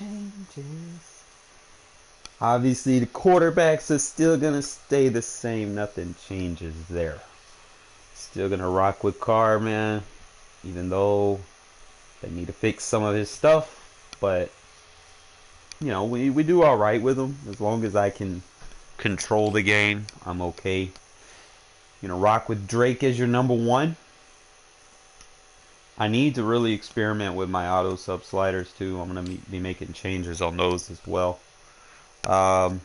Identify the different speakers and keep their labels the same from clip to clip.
Speaker 1: changes. Obviously, the quarterbacks are still going to stay the same. Nothing changes there. Still going to rock with Carr, man. Even though they need to fix some of his stuff. But, you know, we do all right with him. As long as I can control the game, I'm okay. You know, rock with Drake as your number one. I need to really experiment with my auto sub sliders too. I'm going to be making changes on those as well. I'm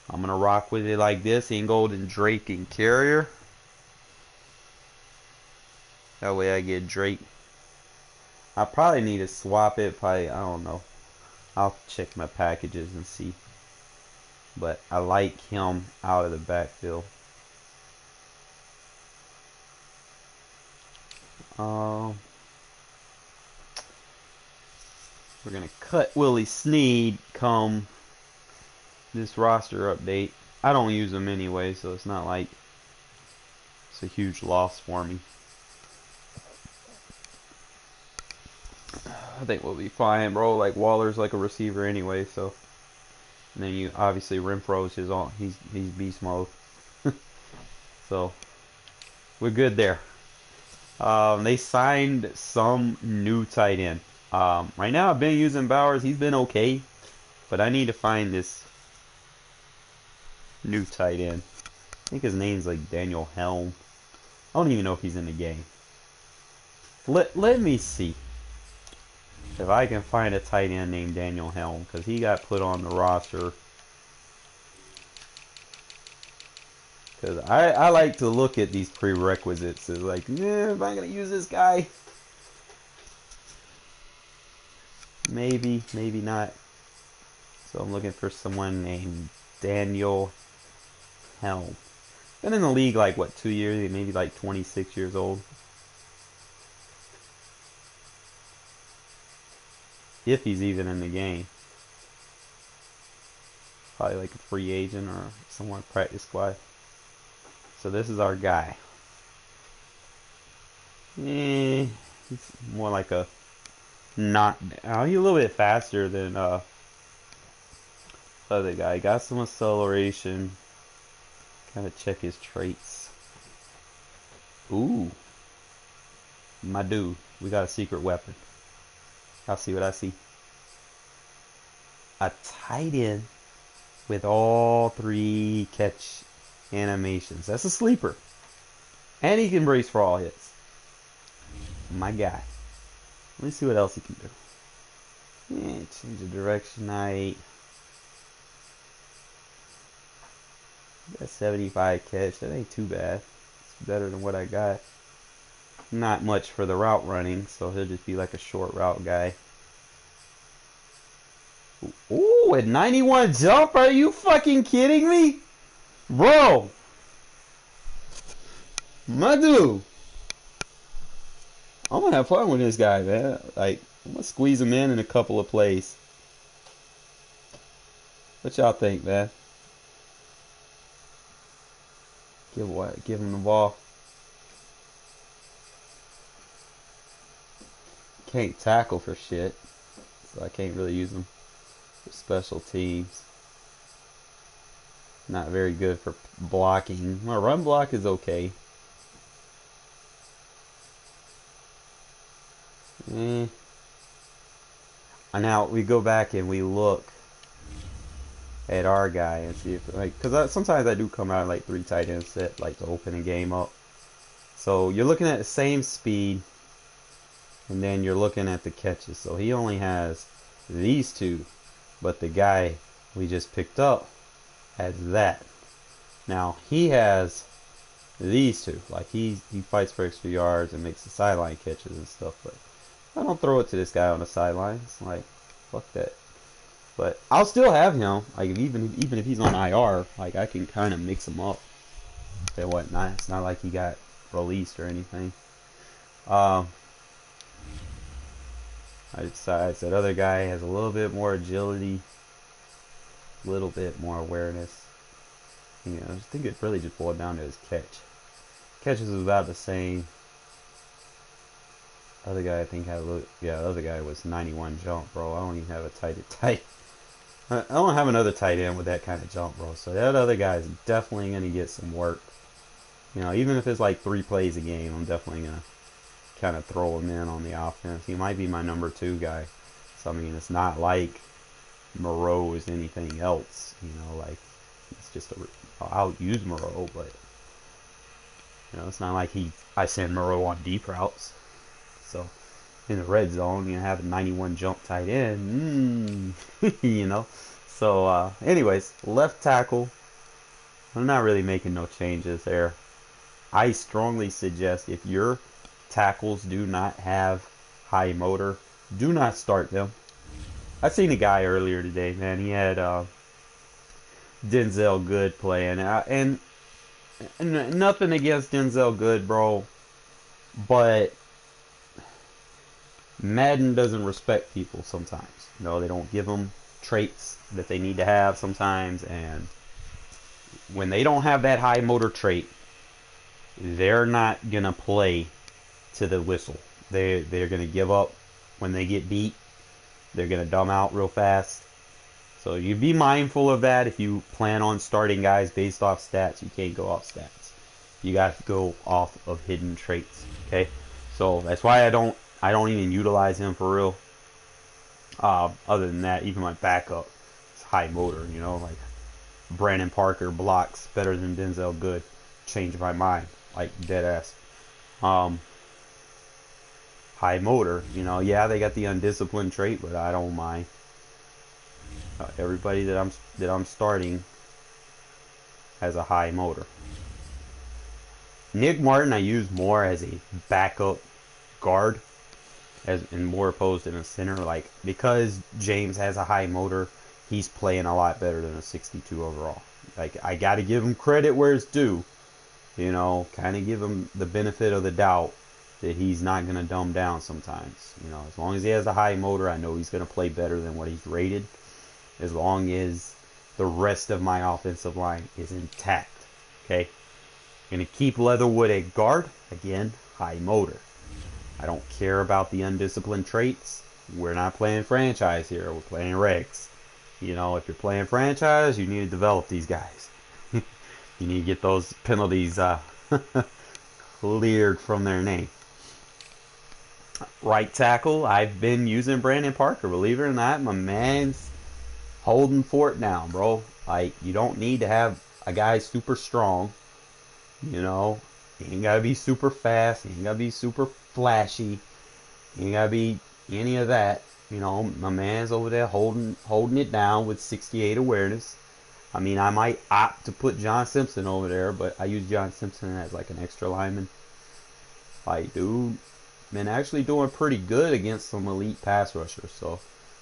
Speaker 1: going to rock with it like this. Ingold and Drake and Carrier. That way I get Drake. I probably need to swap it. Probably, I don't know. I'll check my packages and see. But I like him out of the backfield. We're going to cut Willie Snead come this roster update. I don't use him anyway, so it's not like it's a huge loss for me. I think we'll be fine, bro. Like Waller's like a receiver anyway, so. And then you obviously Renfro's his on. He's beast mode. So we're good there. They signed some new tight end. Right now I've been using Bowers. He's been okay, but I need to find this new tight end. I think his name's like Daniel Helm. I don't even know if he's in the game. Let me see if I can find a tight end named Daniel Helm, because he got put on the roster. Because I like to look at these prerequisites. It's like, am I going to use this guy? Maybe, maybe not. So I'm looking for someone named Daniel Helm. Been in the league like, what, 2 years? Maybe like 26 years old. If he's even in the game. Probably like a free agent or someone practice squad. So this is our guy. He's more like a not. He's a little bit faster than other guy. Got some acceleration. Kind of check his traits. Ooh, my dude, we got a secret weapon. I'll see what I see. A tight end with all 3 catch animations. That's a sleeper. And he can brace for all hits. My guy. Let me see what else he can do. Yeah, change the direction height. Got 75 catch. That ain't too bad. It's better than what I got. Not much for the route running, so he'll just be like a short route guy. Ooh, at 91 jump? Are you fucking kidding me? Bro! My dude! I'm gonna have fun with this guy, man. Like, I'm gonna squeeze him in a couple of plays. What y'all think, man? Give what? Give him the ball. Can't tackle for shit, so I can't really use him for special teams. Not very good for blocking. My run block is okay. And now we go back and we look at our guy and see if, like, because sometimes I do come out like 3 tight end set, like to open a game up. So you're looking at the same speed, and then you're looking at the catches. So he only has these 2, but the guy we just picked up has that. Now he has these 2. Like he fights for extra yards and makes the sideline catches and stuff, but I don't throw it to this guy on the sidelines. Like, fuck that. But I'll still have him. Like, even if he's on IR, like, I can kind of mix him up and whatnot. It's not like he got released or anything. I decided that other guy has a little bit more agility, a little bit more awareness. You know, I think it really just boiled down to his catch. Catches is about the same Other guy I think had yeah, the other guy was 91 jump, bro. I don't even have a tight. I don't have another tight end with that kind of jump, bro. So that other guy is definitely gonna get some work. You know, even if it's like 3 plays a game, I'm definitely gonna kind of throw him in on the offense. He might be my number 2 guy. So I mean, it's not like Moreau is anything else. You know, like it's just I'll use Moreau, but you know, it's not like I send Moreau on deep routes. So in the red zone, you have a 91 jump tight end, you know. So anyways, left tackle, I'm not really making no changes there. I strongly suggest if your tackles do not have high motor, do not start them. I seen a guy earlier today, man. He had Denzel Good playing, and nothing against Denzel Good, bro, but Madden doesn't respect people sometimes. You know, they don't give them traits that they need to have sometimes, and when they don't have that high motor trait, they're not gonna play to the whistle. They're gonna give up when they get beat. They're gonna dumb out real fast. So you be mindful of that. If you plan on starting guys based off stats, you can't go off stats. You got to go off of hidden traits. Okay, so that's why I don't even utilize him for real. Other than that, even my backup is high motor. You know, like Brandon Parker blocks better than Denzel Good. Changed my mind, like dead ass. High motor. You know, yeah, they got the undisciplined trait, but I don't mind. Everybody that I'm starting has a high motor. Nick Martin I use more as a backup guard, and more opposed than a center. Like, because James has a high motor, he's playing a lot better than a 62 overall. Like, I got to give him credit where it's due. You know, kind of give him the benefit of the doubt that he's not going to dumb down sometimes. You know, as long as he has a high motor, I know he's going to play better than what he's rated. As long as the rest of my offensive line is intact. Okay? Going to keep Leatherwood at guard. Again, high motor. I don't care about the undisciplined traits. We're not playing franchise here. We're playing regs. You know, if you're playing franchise, you need to develop these guys. You need to get those penalties cleared from their name. Right tackle, I've been using Brandon Parker. Believe it or not, my man's holding fort down, bro. Like, you don't need to have a guy super strong. You know, he ain't gotta be super fast. He ain't gotta be super flashy. He ain't gotta be any of that. You know, my man's over there holding it down with 68 awareness. I mean, I might opt to put John Simpson over there, but I use John Simpson as like an extra lineman. Like, dude, been actually doing pretty good against some elite pass rushers. So,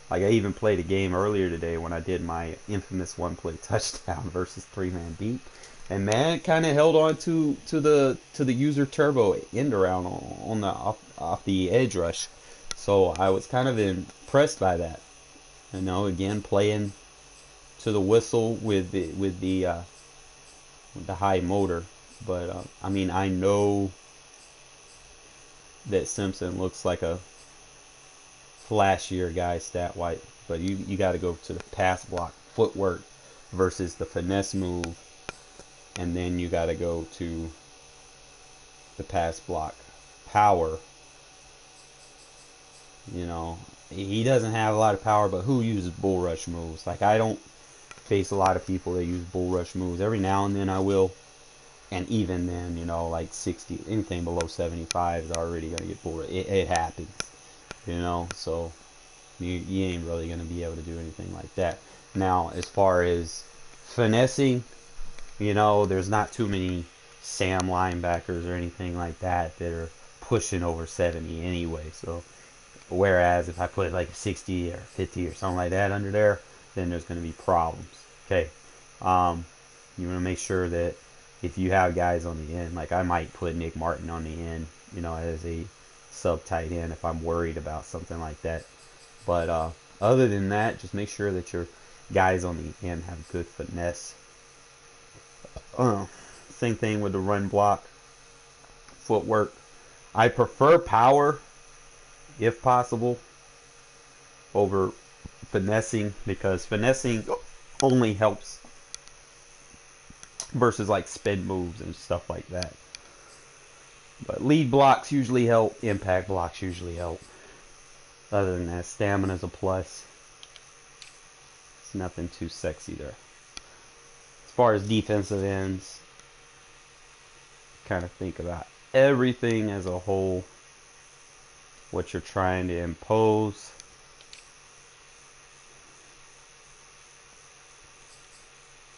Speaker 1: like, I even played a game earlier today when I did my infamous one-play touchdown versus 3-man beat, and man kind of held on to the user turbo end around on the off the edge rush. So I was kind of impressed by that. You know, again, playing to the whistle with the high motor. But I mean, I know that Simpson looks like a flashier guy stat wise, but you got to go to the pass block footwork versus the finesse move, and then you got to go to the pass block power. You know, he doesn't have a lot of power, but who uses bull rush moves? Like, I don't face a lot of people that use bull rush moves. Every now and then I will, and even then, you know, like 60, anything below 75 is already gonna get bull rush. It happens, you know. So you ain't really gonna be able to do anything like that. Now, as far as finessing, you know, there's not too many Sam linebackers or anything like that that are pushing over 70 anyway. So, whereas if I put like 60 or 50 or something like that under there, then there's going to be problems. Okay, you want to make sure that if you have guys on the end, like I might put Nick Martin on the end, you know, as a sub tight end if I'm worried about something like that. But other than that, just make sure that your guys on the end have good finesse. Same thing with the run block, footwork. I prefer power, if possible, over finessing, because finessing only helps versus like spin moves and stuff like that. But lead blocks usually help, impact blocks usually help. Other than that, stamina's a plus. It's nothing too sexy there. As far as defensive ends, kind of think about everything as a whole, what you're trying to impose.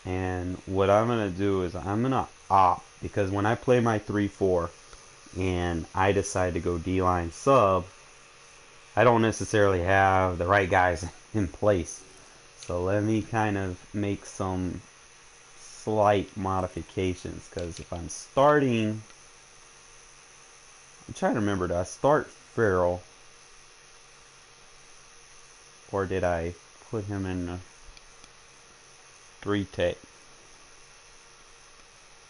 Speaker 1: And what I'm going to do is I'm going to opt, because when I play my 3-4 and I decide to go D-line sub, I don't necessarily have the right guys in place. So let me kind of make some slight modifications, because if I'm starting, I'm trying to remember, did I start Farrell, or did I put him in the 3-tech?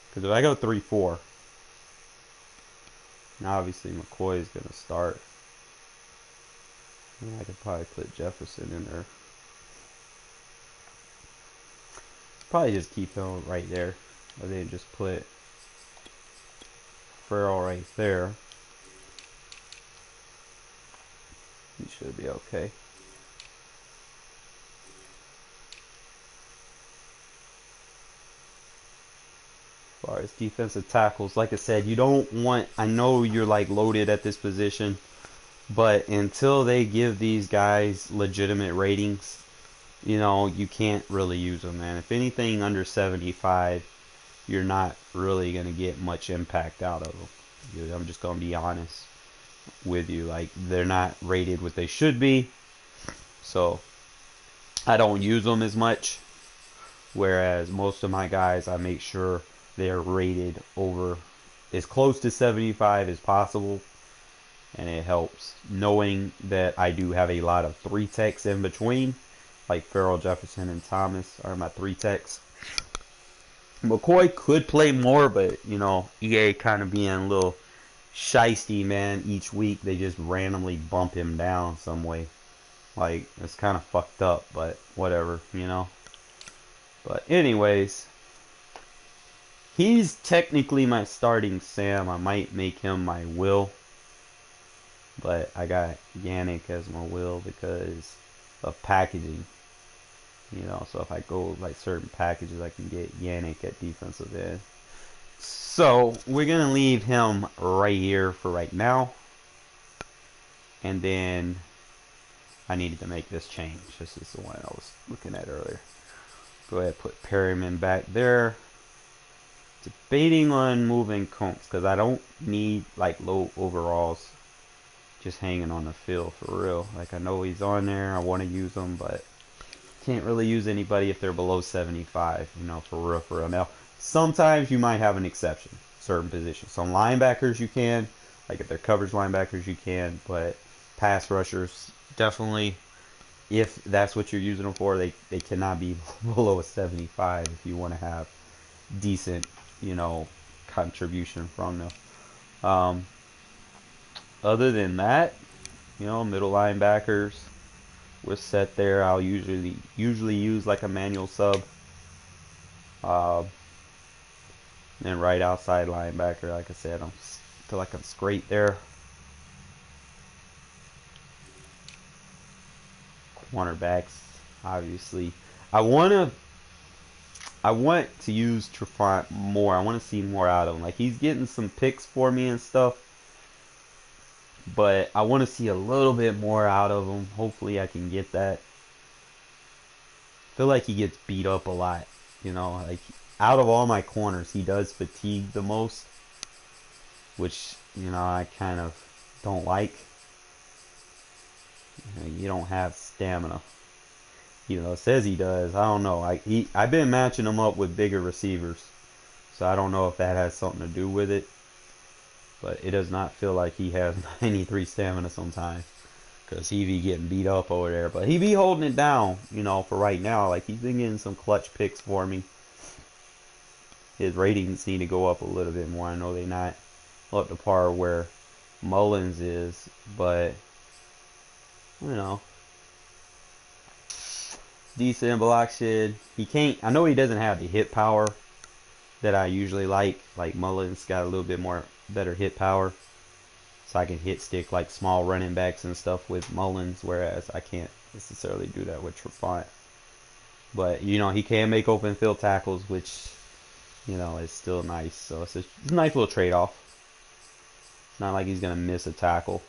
Speaker 1: Because if I go 3-4, now obviously McCoy is going to start. I could probably put Jefferson in there. Probably just keep him right there. Or then just put Farrell right there. He should be okay. As far as defensive tackles, like I said, you don't want, I know you're like loaded at this position, but until they give these guys legitimate ratings, you know, you can't really use them, man. If anything under 75, you're not really going to get much impact out of them. I'm just going to be honest with you. Like, they're not rated what they should be. So, I don't use them as much. Whereas most of my guys, I make sure they're rated over as close to 75 as possible. And it helps knowing that I do have a lot of 3-techs in between. Like Farrell, Jefferson, and Thomas are my 3-techs. McCoy could play more, but, you know, EA kind of being a little shisty, man. Each week they just randomly bump him down some way. Like, it's kind of fucked up, but whatever, you know. But anyways, he's technically my starting Sam. I might make him my Will. But I got Yannick as my Will because of packaging. You know, so if I go like certain packages, I can get Yannick at defensive end. So we're going to leave him right here for right now. And then I needed to make this change. This is the one I was looking at earlier. Go ahead and put Perryman back there. Debating on moving Combs because I don't need like low overalls just hanging on the field for real. Like, I know he's on there. I want to use him, but can't really use anybody if they're below 75, you know, for real. Now, sometimes you might have an exception, certain positions. Some linebackers you can, like if they're coverage linebackers you can, but pass rushers, definitely, if that's what you're using them for, they cannot be below a 75 if you want to have decent, you know, contribution from them. Other than that, you know, middle linebackers, we're set there. I'll usually use like a manual sub. Then right outside linebacker, like I said, I feel like I'm straight there. Cornerbacks, obviously. I want to use Trufant more. I want to see more out of him. Like, he's getting some picks for me and stuff. But I want to see a little bit more out of him. Hopefully I can get that. I feel like he gets beat up a lot. You know, like, out of all my corners, he does fatigue the most. Which, you know, I kind of don't like. You don't have stamina. You know, it says he does. I don't know. I've been matching him up with bigger receivers. So I don't know if that has something to do with it. But it does not feel like he has 93 stamina sometimes. Because he be getting beat up over there. But he be holding it down, you know, for right now. Like, he's been getting some clutch picks for me. His ratings need to go up a little bit more. I know they're not up to par where Mullins is. But you know, decent block shed. He can't. I know he doesn't have the hit power that I usually like. Like Mullins got a little bit more better hit power, so I can hit stick like small running backs and stuff with Mullins, whereas I can't necessarily do that with Trufant. But you know, he can make open field tackles, which you know is still nice. So it's a nice little trade off. It's not like he's gonna miss a tackle.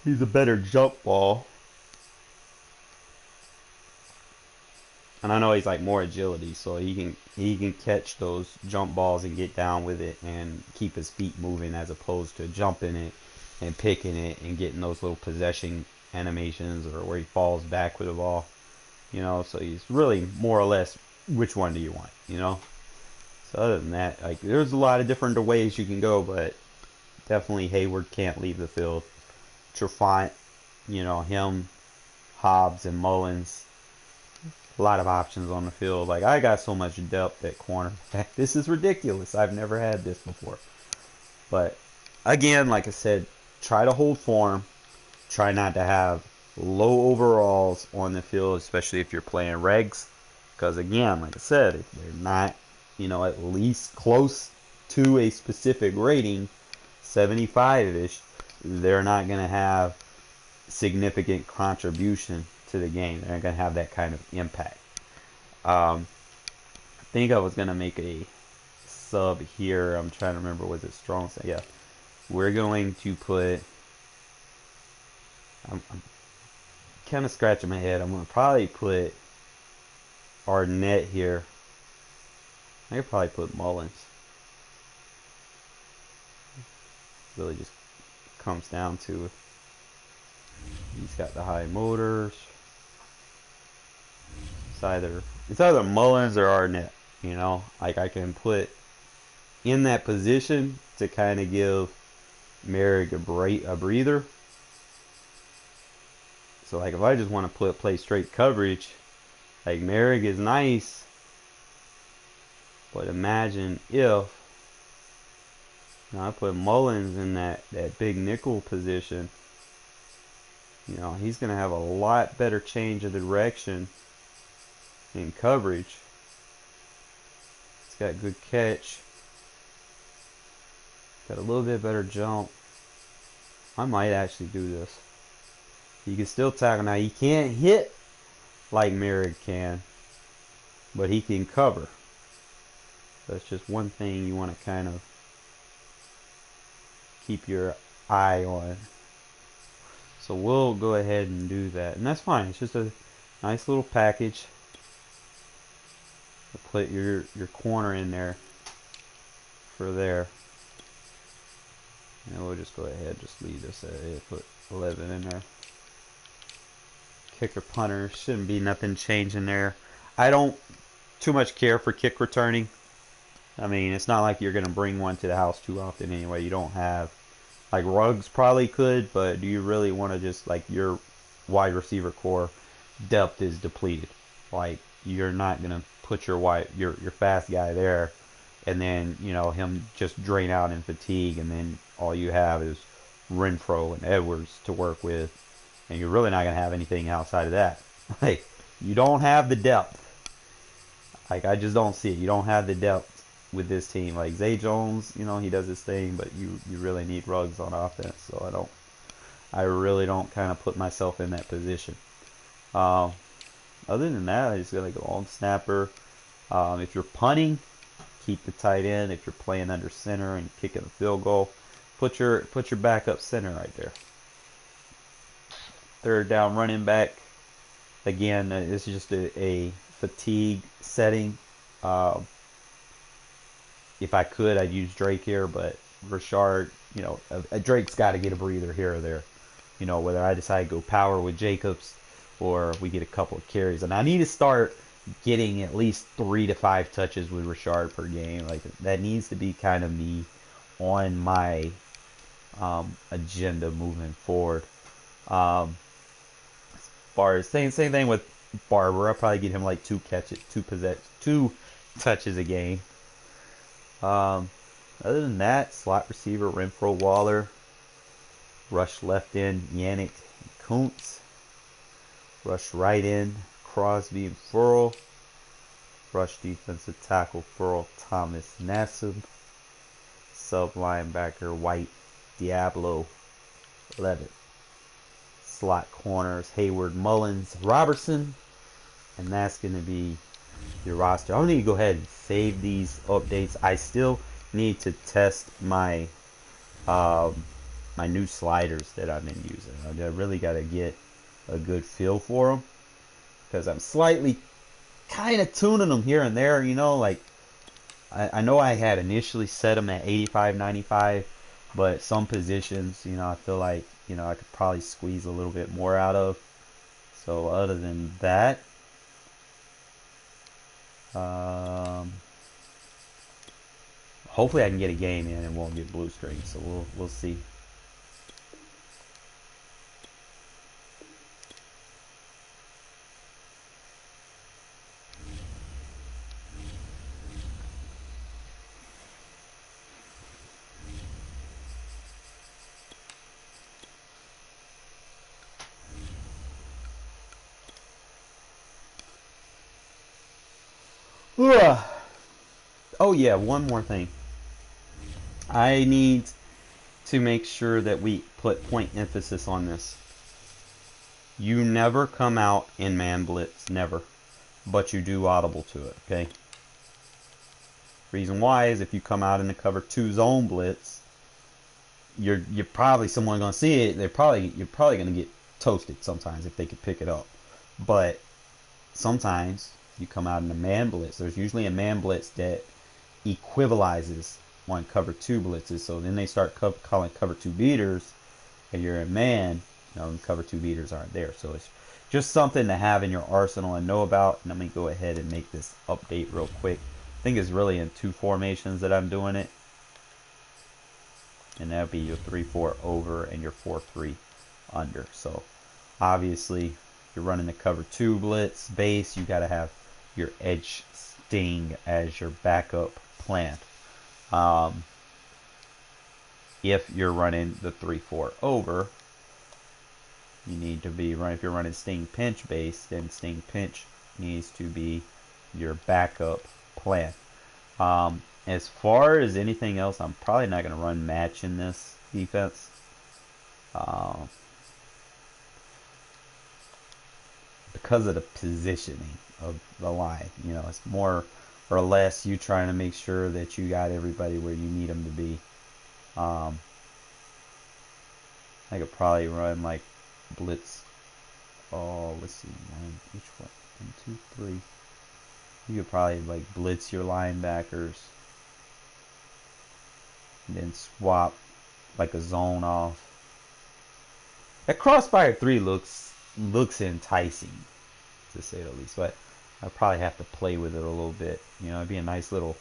Speaker 1: He's a better jump ball. And I know he's like more agility, so he can catch those jump balls and get down with it and keep his feet moving as opposed to jumping it and picking it and getting those little possession animations or where he falls back with the ball. You know, so he's really more or less which one do you want, you know? So other than that, like there's a lot of different ways you can go, but definitely Hayward can't leave the field. Trufant, you know, him, Hobbs and Mullins. A lot of options on the field. Like I got so much depth at cornerback. This is ridiculous. I've never had this before. But again, like I said, try to hold form. Try not to have low overalls on the field, especially if you're playing regs. Because again, like I said, if they're not, you know, at least close to a specific rating, 75-ish, they're not going to have significant contribution to the game. They're not going to have that kind of impact. I think I was going to make a sub here. I'm trying to remember, was it strong? Yeah. We're going to put... I'm kind of scratching my head. I'm going to probably put Arnett here. I could probably put Mullins. Really just comes down to he's got the high motors. It's either Mullins or Arnett, you know. Like I can put in that position to kind of give Merrick a breather. So like if I just want to play straight coverage, like Merrick is nice, but imagine if I put Mullins in that big nickel position. You know, he's going to have a lot better change of direction in coverage. He's got good catch. Got a little bit better jump. I might actually do this. You can still tackle. Now, he can't hit like Merrick can, but he can cover. That's just one thing you want to kind of keep your eye on. So we'll go ahead and do that. And that's fine. It's just a nice little package. Put your corner in there for there. And we'll just go ahead and just leave this at it. Put 11 in there. Kicker punter. Shouldn't be nothing changing there. I don't too much care for kick returning. I mean, it's not like you're going to bring one to the house too often anyway. You don't have... Like Ruggs probably could, but do you really want to just like your wide receiver core depth is depleted? Like you're not gonna put your fast guy there, and then you know him just drain out in fatigue, and then all you have is Renfro and Edwards to work with, and you're really not gonna have anything outside of that. Like you don't have the depth. Like I just don't see it. You don't have the depth with this team. Like Zay Jones, you know, he does his thing, but you really need Ruggs on offense. So I really don't kind of put myself in that position. Other than that, I just gotta go on snapper. If you're punting, keep the tight end. If you're playing under center and kicking a field goal, put your backup center right there. Third down running back. Again, it's just a fatigue setting. If I could, I'd use Drake here, but Rashard, you know, Drake's got to get a breather here or there. You know, whether I decide to go power with Jacobs or we get a couple of carries. And I need to start getting at least 3 to 5 touches with Rashard per game. Like, that needs to be kind of me on my agenda moving forward. As far as same thing with Barber, I'll probably get him like 2 touches a game. Other than that, slot receiver Renfro, Waller. Rush left in, Yannick Kuntz. Rush right in, Crosby and Furl. Rush defensive tackle, Furl, Thomas Nassib. Sub linebacker, White, Diablo, Levitt. Slot corners, Hayward, Mullins, Robertson. And that's going to be your roster. I need to go ahead and save these updates. I still need to test my my new sliders that I've been using. I really got to get a good feel for them, because I'm slightly kind of tuning them here and there, you know, like I know I had initially set them at 85, 95, but some positions, you know, I feel like, you know, I could probably squeeze a little bit more out of. So other than that, hopefully I can get a game in and won't get blue screen. So we'll see. Oh yeah, one more thing. I need to make sure that we put point emphasis on this. You never come out in man blitz, never. But you do audible to it, okay? Reason why is if you come out in the cover 2 zone blitz, you're probably someone gonna see it. You're probably gonna get toasted sometimes if they could pick it up. But sometimes you come out in a man blitz. There's usually a man blitz that equivalizes on cover 2 blitzes. So then they start calling cover 2 beaters, and you're a man. You know, and cover 2 beaters aren't there. So it's just something to have in your arsenal and know about. And let me go ahead and make this update real quick. I think it's really in 2 formations that I'm doing it. And that'll be your 3-4 over and your 4-3 under. So obviously you're running the cover 2 blitz base, you got to have your edge sting as your backup plan. If you're running the 3-4 over, you need to be running, if you're running sting pinch base, then sting pinch needs to be your backup plan. As far as anything else, I'm probably not going to run match in this defense. Because of the positioning of the line. You know, it's more or less you trying to make sure that you got everybody where you need them to be. I could probably run like blitz. Oh, let's see. Which one? 1, 2, 3. You could probably like blitz your linebackers. And then swap like a zone off. That crossfire 3 looks enticing, to say the least, but I probably have to play with it a little bit. You know, it'd be a nice little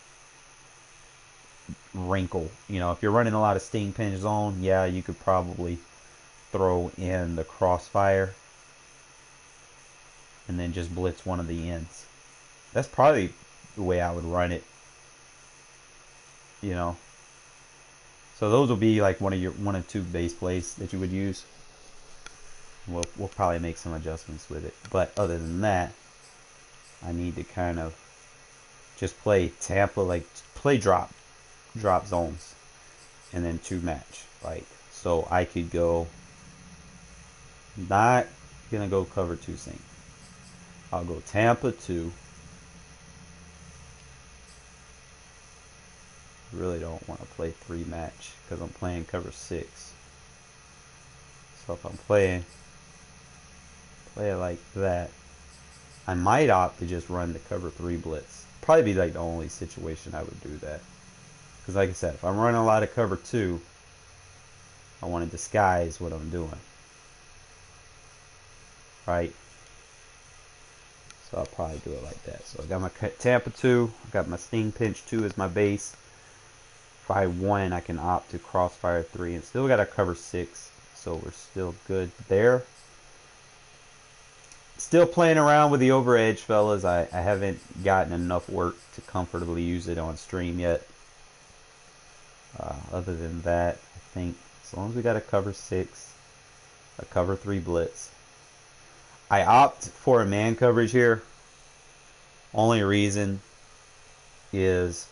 Speaker 1: wrinkle. You know, if you're running a lot of sting pinch zone, yeah, you could probably throw in the crossfire and then just blitz one of the ends. That's probably the way I would run it. You know, so those will be like one or two base plays that you would use. We'll probably make some adjustments with it, but other than that, I need to kind of just play Tampa, like play drop zones, and then 2 match. Like, so I could go, not gonna go cover 2 sink. I'll go Tampa 2. Really don't want to play 3 match because I'm playing cover 6. So if I'm playing it like that, I might opt to just run the cover 3 blitz. Probably be like the only situation I would do that. Because like I said, if I'm running a lot of cover 2, I want to disguise what I'm doing. Right? So I'll probably do it like that. So I got my Tampa 2, I got my sting pinch 2 as my base. If I win, I can opt to crossfire 3 and still got a cover 6. So we're still good there. Still playing around with the over edge, fellas. I haven't gotten enough work to comfortably use it on stream yet. Other than that, I think As long as we got a cover 6, a cover 3 blitz. I opt for a man coverage here. Only reason is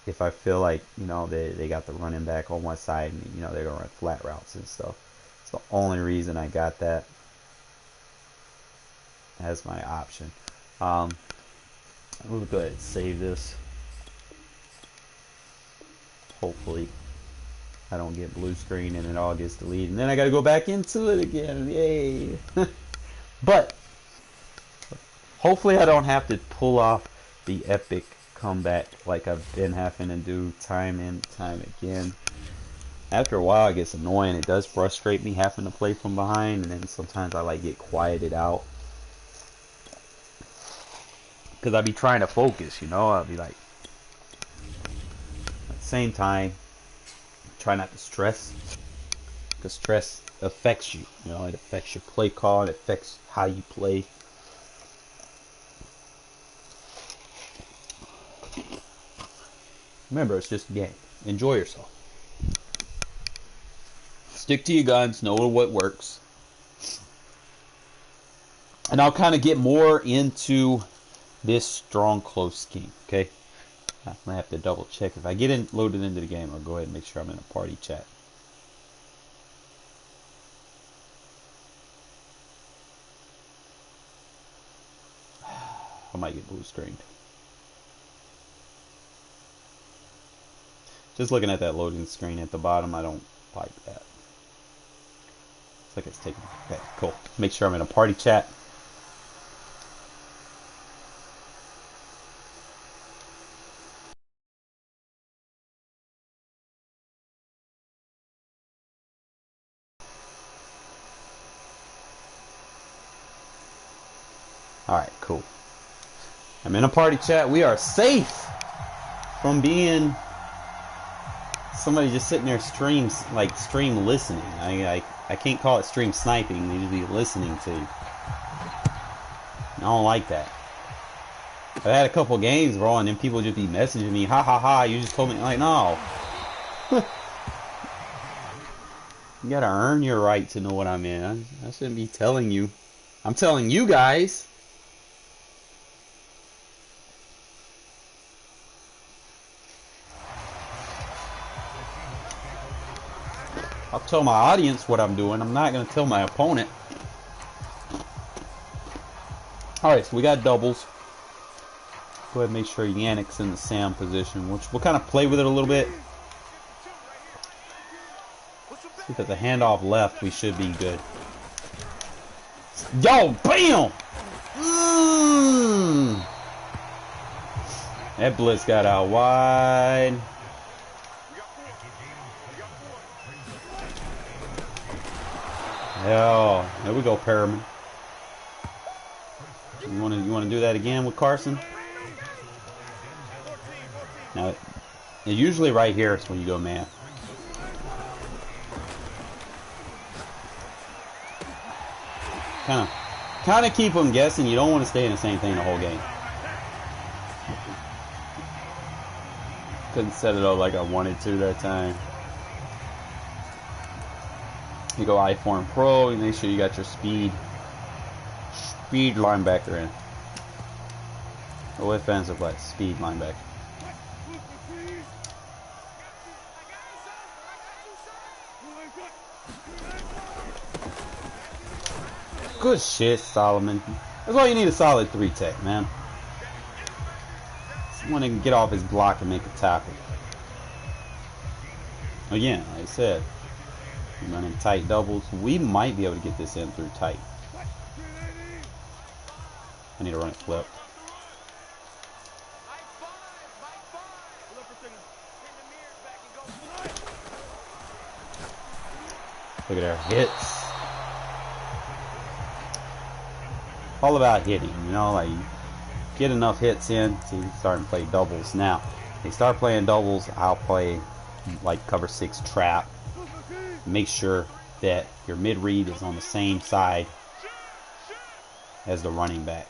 Speaker 1: if I feel like, they got the running back on one side and, they're going to run flat routes and stuff. It's the only reason I got that as my option. We'll go ahead and save this. Hopefully I don't get blue screen and it all gets deleted. And then I got to go back into it again. Yay. But hopefully I don't have to pull off the epic comeback like I've been having to do time and time again. After a while it gets annoying. It does frustrate me having to play from behind, and then sometimes I get quieted out because I be trying to focus, I'll be like, at the same time, try not to stress, because stress affects you. It affects your play call, it affects how you play. Remember, it's just a game. Enjoy yourself. Stick to your guns. Know what works. And I'll kind of get more into this strong close scheme. Okay, I'm gonna have to double check. If I get loaded into the game, I'll go ahead and make sure I'm in a party chat. I might get blue screened. Just looking at that loading screen at the bottom, I don't like that. It's like it's taking. Okay, cool. Make sure I'm in a party chat. Alright, cool. I'm in a party chat. We are safe from being somebody just sitting there stream listening. I can't call it stream sniping. They just be listening to you. I don't like that. I've had a couple games, bro, and then people just be messaging me, ha ha ha, you just told me. Like, no. You gotta earn your right to know what I'm in. I shouldn't be telling you. I'm telling you guys. I'll tell my audience what I'm doing. I'm not going to tell my opponent. Alright, so we got doubles. Go ahead and make sure Yannick's in the Sam position, which we'll kind of play with it a little bit. See if at the handoff left, we should be good. Yo, bam! That blitz got out wide. Oh, there we go, Perriman. You want to do that again with Carson? Now, usually right here is when you go man. Kind of keep them guessing. You don't want to stay in the same thing the whole game. Couldn't set it up like I wanted to that time. You go I-form pro, and make sure you got your speed linebacker in. Or offensive, like speed linebacker. Good shit, Solomon. That's all you need, a solid 3 tech, man. Someone that can get off his block and make a tackle. Again, like I said, we're running tight doubles. We might be able to get this in through tight. I need to run it flipped. Look at our hits. All about hitting, like get enough hits in so you can start and play doubles. Now, if they start playing doubles, I'll play like cover 6 trap. Make sure that your mid read is on the same side as the running back.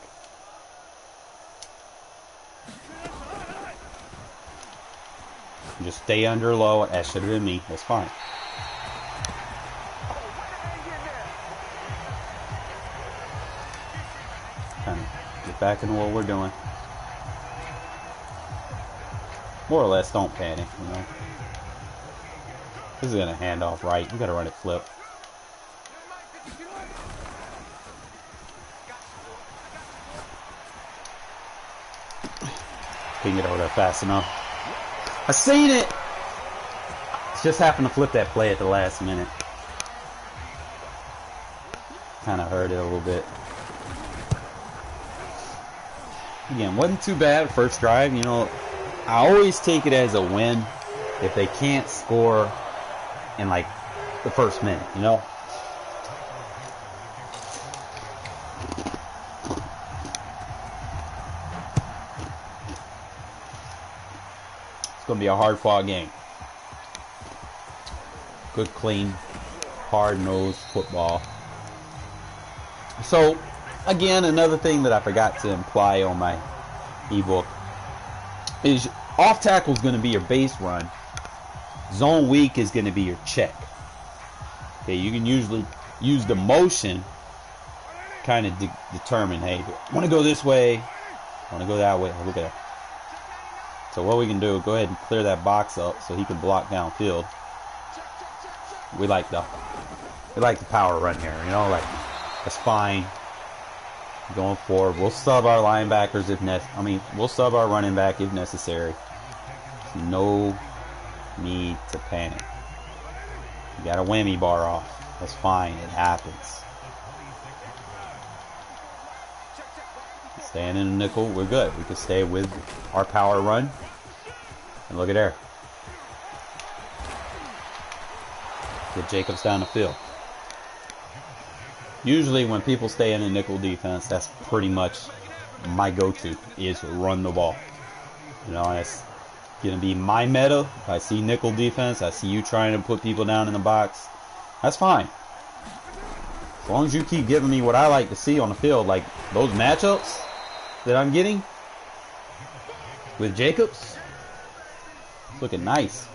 Speaker 1: Just stay under low. That should have been me. That's fine. kind of get back into what we're doing. More or less, don't panic, you know. This is going to hand off right. We got to run it flip. Can't get over there fast enough. I seen it! Just happened to flip that play at the last minute. Kind of hurt it a little bit. Again, wasn't too bad first drive. You know, I always take it as a win if they can't score in like the first minute, you know. It's going to be a hard-fought game. Good, clean, hard-nosed football. So, again, another thing that I forgot to imply on my ebook is off tackle is going to be your base run. Zone weak is going to be your check. Okay, you can usually use the motion kind of determine, hey, I want to go this way, I want to go that way. Look at that. So what we can do, go ahead and clear that box up so he can block downfield. We like the power run here, you know, like that's fine. Going forward, we'll sub our linebackers if we'll sub our running back if necessary. No need to panic. You got a whammy bar off. That's fine. It happens. Staying in the nickel, we're good. We can stay with our power run. And look at there. Get Jacobs down the field. Usually when people stay in a nickel defense, that's pretty much my go-to, is run the ball. You know, that's going to be my meta. If I see nickel defense, I see you trying to put people down in the box, that's fine. As long as you keep giving me what I like to see on the field, like those matchups that I'm getting with Jacobs, it's looking nice.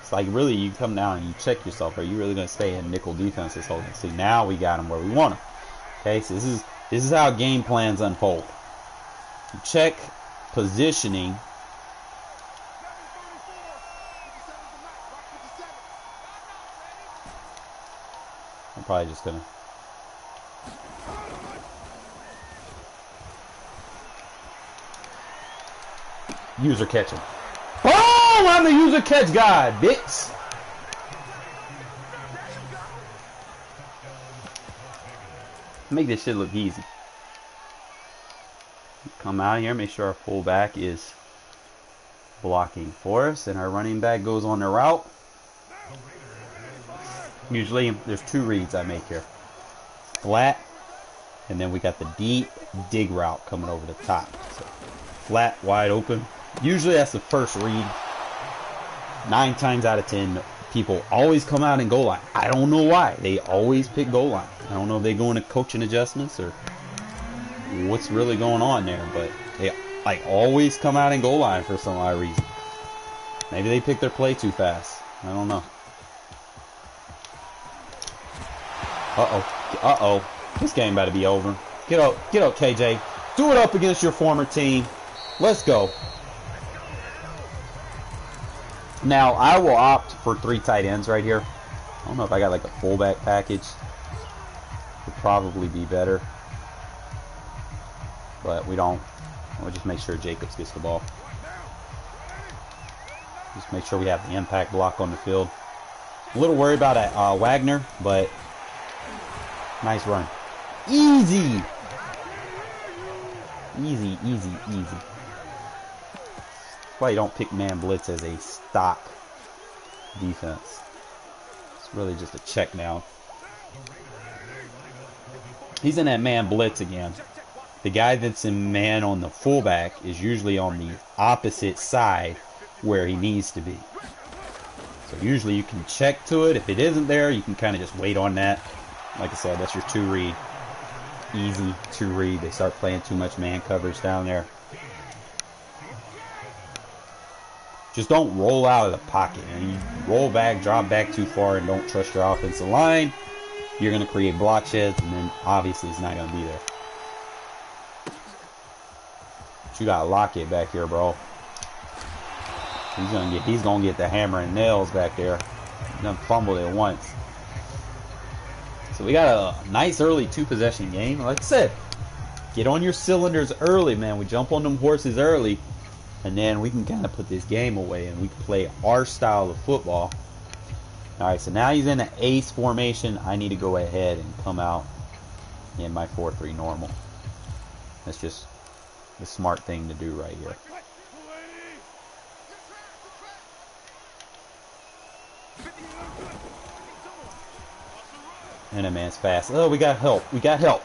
Speaker 1: It's like really you come down and you check yourself. Are you really going to stay in nickel defense this whole thing? See, now we got them where we want them. Okay, so this is how game plans unfold. You check positioning. I'm probably just going to user catch him. Oh, I'm the user catch guy, bitch. Make this shit look easy. Come out here, make sure our fullback is blocking for us, and our running back goes on the route. Usually, there's two reads I make here. Flat, and then we got the deep dig route coming over the top. So, flat, wide open. Usually that's the first read. 9 times out of 10, people always come out in goal line. I don't know why. They always pick goal line. I don't know if they go into coaching adjustments or what's really going on there, but they like always come out in goal line for some odd reason. Maybe they pick their play too fast. I don't know. Uh-oh. This game about to be over. Get up, KJ. Do it up against your former team. Let's go. Now, I will opt for 3 tight ends right here. I don't know if I got like a fullback package. Would probably be better. But we don't. We'll just make sure Jacobs gets the ball. Just make sure we have the impact block on the field. A little worried about Wagner, but nice run. Easy! Easy. That's why you don't pick man blitz as a stock defense. It's really just a check now. He's in that man blitz again. The guy that's in man on the fullback is usually on the opposite side where he needs to be. So usually you can check to it. If it isn't there, you can kind of just wait on that. Like I said, that's your 2 read. Easy 2 read. They start playing too much man coverage down there. Just don't roll out of the pocket. And you roll back, drop back too far, and don't trust your offensive line. You're going to create block sheds, and then obviously it's not going to be there. But you gotta lock it back here, bro. He's gonna get the hammer and nails back there. He done fumbled it once. So we got a nice early 2-possession game. Like I said, get on your cylinders early, man. We jump on them horses early, and then we can kind of put this game away and we can play our style of football. Alright, so now he's in an ace formation. I need to go ahead and come out in my 4-3 normal. That's just the smart thing to do right here. And that man's fast. Oh, we got help. We got help.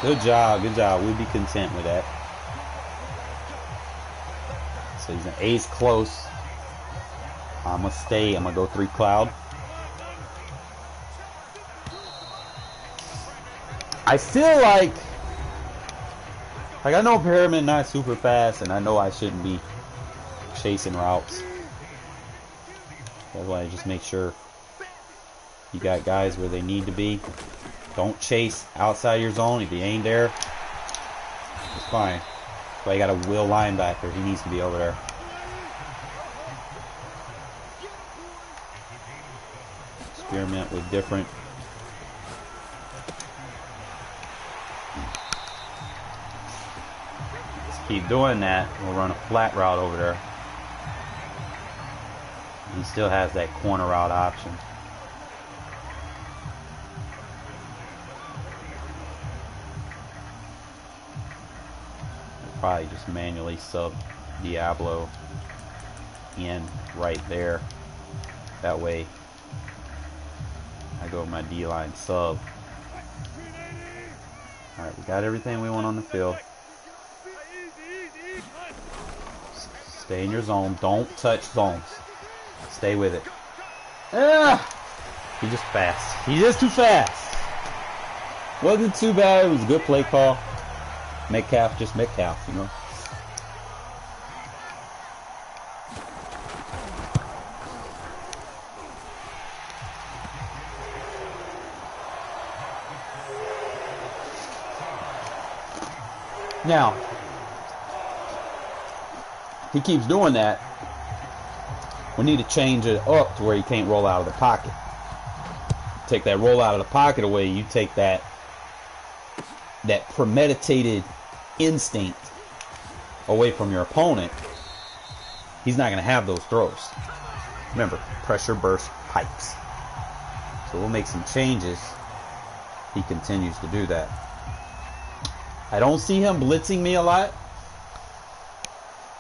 Speaker 1: Good job. Good job. We'll be content with that. So he's an ace close. I'm going to stay. I'm going to go 3 cloud. I feel like I know Pyramid not super fast, and I know I shouldn't be chasing routes. That's why I just make sure you got guys where they need to be. Don't chase outside your zone. If he ain't there, it's fine. That's why you got a will linebacker. He needs to be over there. Experiment with different. Let's keep doing that. We'll run a flat route over there. He still has that corner route option. Probably just manually sub Diablo in right there. That way I go with my D-line sub. Alright, we got everything we want on the field. Stay in your zone. Don't touch zones. Stay with it. He's just fast. He's just too fast. Wasn't too bad. It was a good play call. Metcalf, just Metcalf, you know. Now, he keeps doing that. We need to change it up to where he can't roll out of the pocket. Take that roll out of the pocket away. You take that premeditated instinct away from your opponent. He's not going to have those throws. Remember, pressure burst pipes. So we'll make some changes. He continues to do that. I don't see him blitzing me a lot.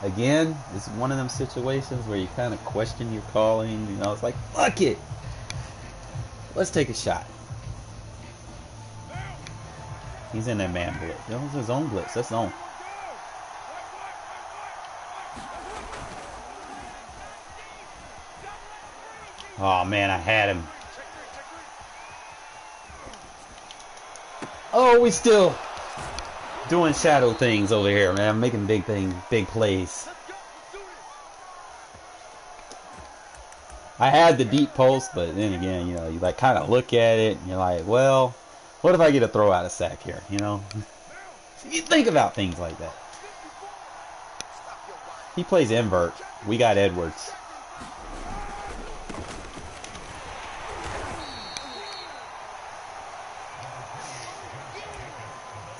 Speaker 1: Again, it's one of them situations where you kind of question your calling. You know, it's like, fuck it. Let's take a shot. He's in that man blitz. That was his own blitz. That's zone. Oh man, I had him. Oh, we still doing shadow things over here, man. I'm making big things, big plays. I had the deep post, but then again, you know, you like kind of look at it and you're like, well, what if I get a throw out of sack here, you know? You think about things like that. He plays invert. We got Edwards.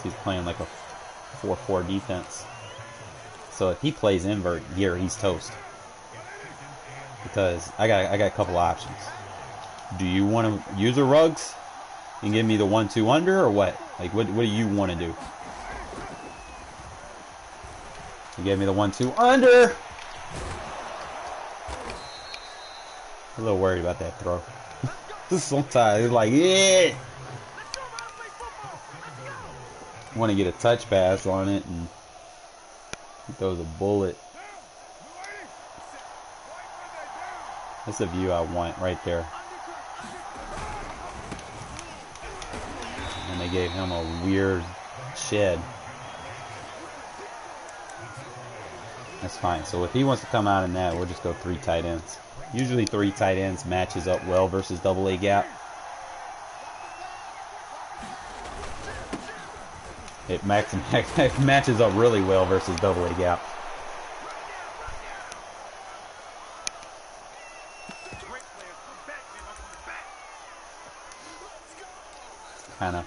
Speaker 1: He's playing like a 4-4 defense. So if he plays invert here, he's toast. Because I got a couple options. Do you want to use a Ruggs and give me the 1-2 under, or what? Like, what do you want to do? You gave me the 1-2 under. I'm a little worried about that throw. Sometimes it's like, yeah. Want to get a touch pass on it, and he throws a bullet. That's the view I want right there. And they gave him a weird shed. That's fine. So if he wants to come out in that, we'll just go 3 tight ends. Usually 3 tight ends matches up well versus double A gap. It matches up really well versus double A gap. Kind of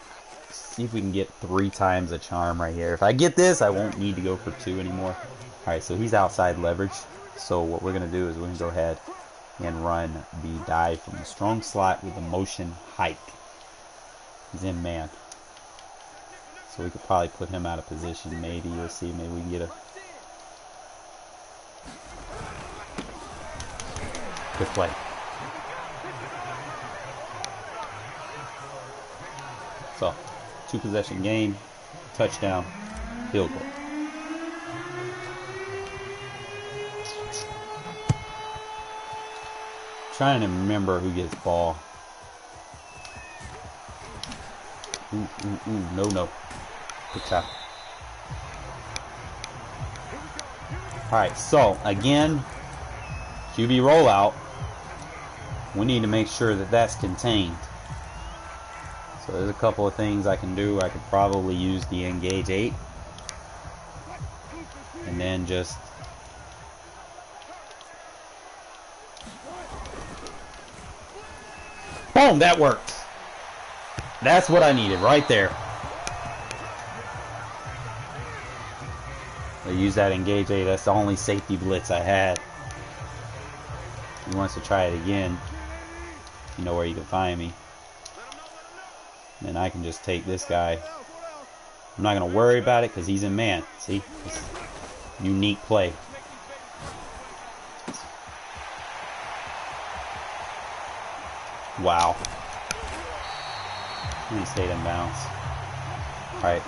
Speaker 1: see if we can get 3 times a charm right here. If I get this, I won't need to go for 2 anymore. Alright, so he's outside leverage. So what we're going to do is we're going to go ahead and run the dive from the strong slot with the motion hike. He's in man. So we could probably put him out of position. Maybe, we'll see. Maybe we can get a good play. So, 2 possession game, touchdown, field goal. Trying to remember who gets ball. No. Good job. Alright, so again, QB rollout. We need to make sure that that's contained. So there's a couple of things I can do. I could probably use the engage 8. And then just boom, that worked. That's what I needed right there. I use that engage 8. That's the only safety blitz I had. He wants to try it again. You know where you can find me. And then I can just take this guy. I'm not going to worry about it because he's in man. See? It's a unique play. Wow. He stayed in bounds. Alright.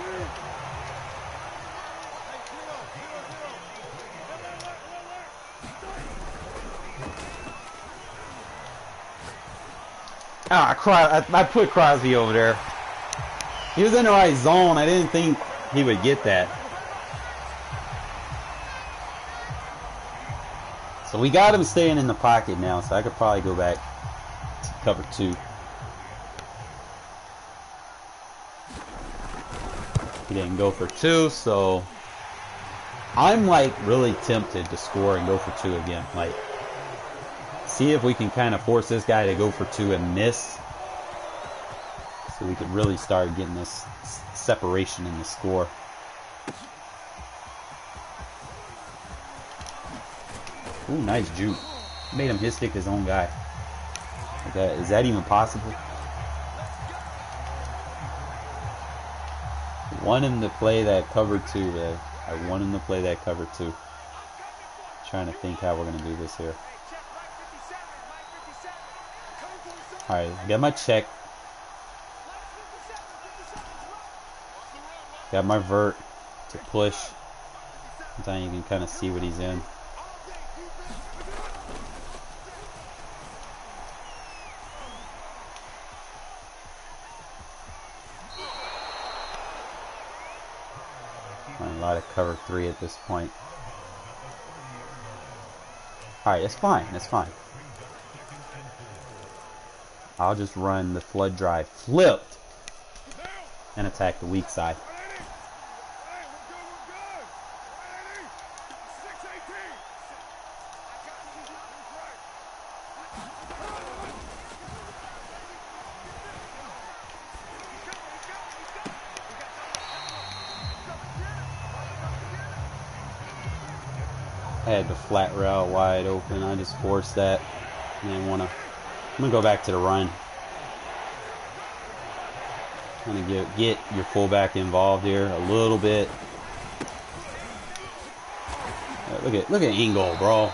Speaker 1: I put Crosby over there. He was in the right zone. I didn't think he would get that. So we got him staying in the pocket now, so I could probably go back to cover 2. He didn't go for 2, so I'm like really tempted to score and go for 2 again. Like, see if we can kind of force this guy to go for 2 and miss, so we could really start getting this separation in the score. Ooh, nice juke. Made him hit stick his own guy. Okay, is that even possible? I want him to play that cover 2 there. I want him to play that cover 2. Trying to think how we're going to do this here. Alright, got my check. Got my vert to push. Sometimes you can kind of see what he's in. A lot of cover 3 at this point. Alright, it's fine. It's fine. I'll just run the flood drive flipped and attack the weak side. I had the flat route wide open. I just forced that. And then I'm gonna go back to the run. I'm gonna get your fullback involved here a little bit. Look at Ingold, bro.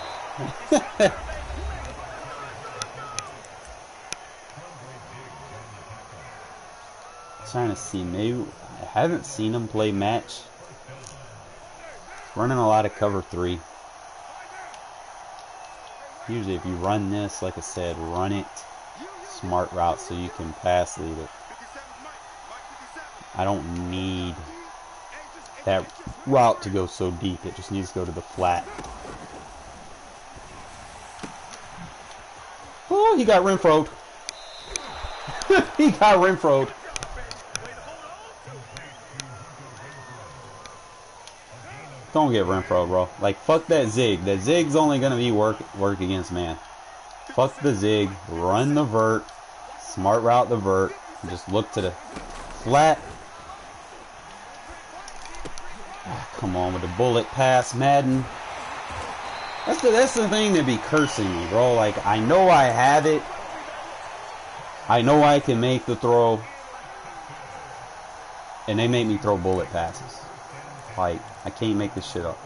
Speaker 1: Trying to see, maybe I haven't seen him play match. Running a lot of cover 3. Usually if you run this, like I said, run it smart route so you can pass lead it. I don't need that route to go so deep. It just needs to go to the flat. Oh, he got Renfro'd. He got Renfro'd. Don't get Renfro, bro. Like, fuck that zig. That zig's only gonna be work against man. Fuck the zig. Run the vert. Smart route the vert. Just look to the flat. Oh, come on with the bullet pass, Madden. That's the thing that be cursing me, bro. Like, I know I have it. I know I can make the throw. And they make me throw bullet passes. Like, I can't make this shit up.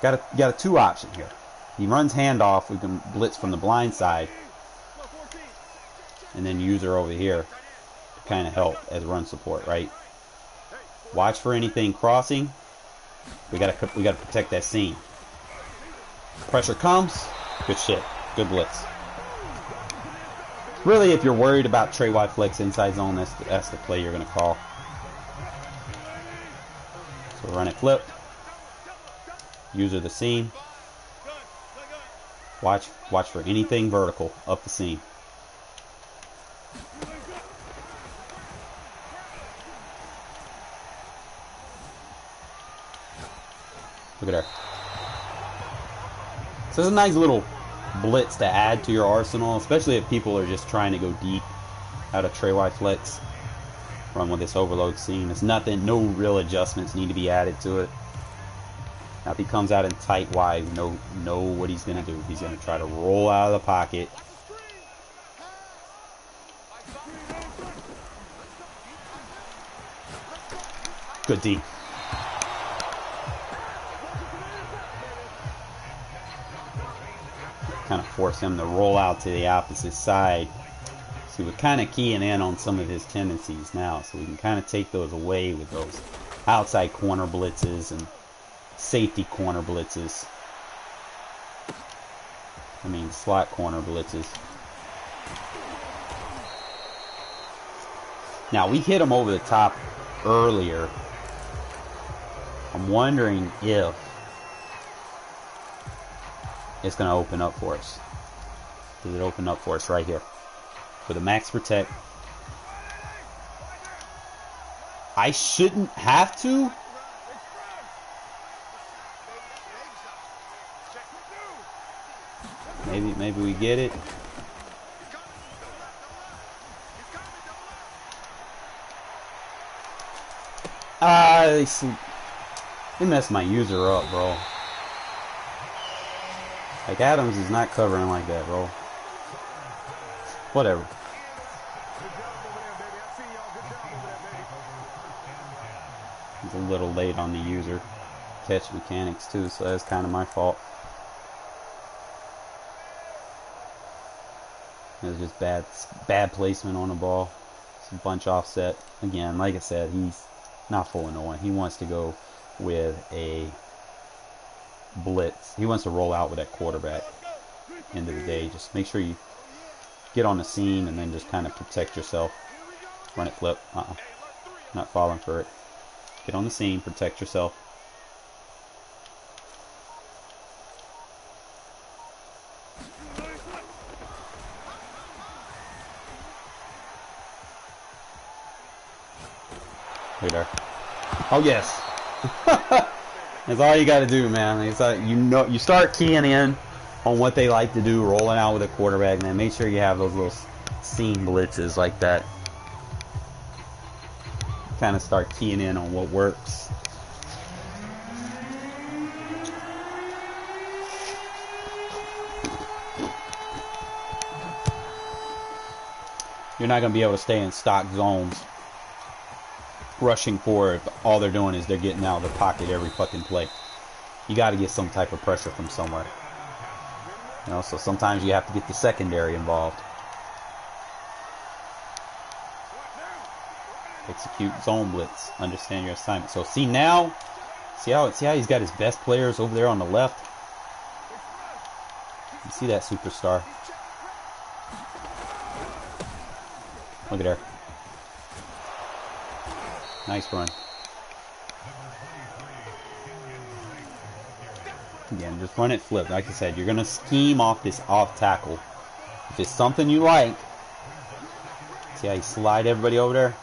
Speaker 1: Got a two option here. He runs handoff. We can blitz from the blind side. And then use her over here to kind of help as run support, right? Watch for anything crossing. We gotta protect that seam. Pressure comes. Good shit. Good blitz. Really, if you're worried about Trey White flex inside zone, that's the play you're gonna call. So run it flip. User the seam. Watch for anything vertical up the seam. Look at her. So it's a nice little blitz to add to your arsenal, especially if people are just trying to go deep out of Trey White flex. Run with this overload seam. It's nothing, no real adjustments need to be added to it. Now if he comes out in tight wide, know what he's going to do. He's going to try to roll out of the pocket. Good D. Kind of force him to roll out to the opposite side. So we're kind of keying in on some of his tendencies now. So we can kind of take those away with those outside corner blitzes and safety corner blitzes. I mean slot corner blitzes. Now we hit him over the top earlier. I'm wondering if it's going to open up for us. Does it open up for us right here? For the max protect. I shouldn't have to. Maybe we get it. They messed my user up, bro. Like, Adams is not covering like that, bro. Whatever. He's a little late on the user catch mechanics, too, so that's kind of my fault. It was just bad placement on the ball. Some bunch offset. Again, like I said, he's not full annoying. He wants to go with a blitz. He wants to roll out with that quarterback. End of the day, just make sure you get on the seam and then just kind of protect yourself. Run it flip. Not falling for it. Get on the seam, protect yourself. Right there. Oh yes. That's all you got to do, man. It's like, you start keying in on what they like to do, rolling out with a quarterback, and then make sure you have those little seam blitzes like that. Kind of start keying in on what works. You're not going to be able to stay in stock zones rushing forward if all they're doing is they're getting out of the pocket every fucking play. You got to get some type of pressure from somewhere. You know, so sometimes you have to get the secondary involved. Execute zone blitz. Understand your assignment. So see now, see how he's got his best players over there on the left. You see that superstar? Look at her. Nice run. Again, just run it flip. Like I said, you're going to scheme off this off tackle. If it's something you like, see how you slide everybody over there?